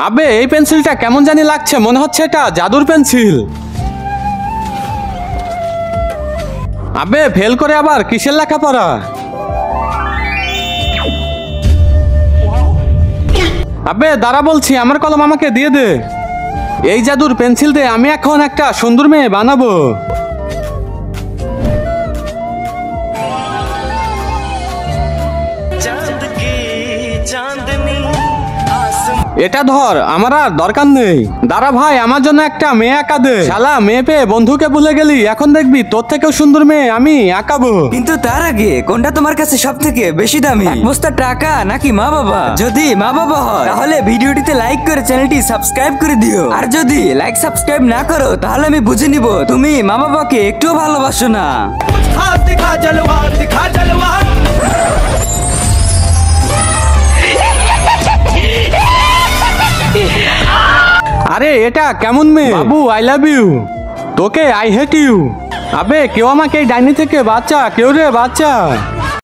আবে এই পেন্সিলটা কেমন জানি লাগছে, মনে হচ্ছে এটা জাদুর পেন্সিল। আবে ফেল করে আবার কিসের লেখাপড়া? আবে দাঁড়া বলছি, আমার কলম আমাকে দিয়ে দে। এই জাদুর পেন্সিল দিয়ে আমি এখন একটা সুন্দর মেয়ে বানাবো। এটা ধর, আমার আর দরকার নেই। দাঁড়া ভাই, আমার জন্য একটা মেয়ে আঁকা দে। শালা মেয়ে পেয়ে বন্ধুকে ভুলে গেলি, এখন দেখবি তোর থেকেও সুন্দর মেয়ে আমি আঁকাবো। কিন্তু তার আগে কোনটা তোমার কাছে সব থেকে বেশি দামি, এক বস্তা টাকা নাকি মা বাবা? যদি মা বাবা হয় তাহলে ভিডিওটিতে লাইক করে চ্যানেলটি সাবস্ক্রাইব করে দিও। আর যদি লাইক সাবস্ক্রাইব না করো তাহলে আমি বুঝে নিব তুমি মা বাবাকে একটুও ভালোবাসো না। আরে এটা কেমন মেয়ে? বাবু আই লাভ ইউ, তোকে আই হেট ইউ। আবে কেউ আমাকে এই ডাইনি থেকে বাঁচা, কেউ রে বাঁচা।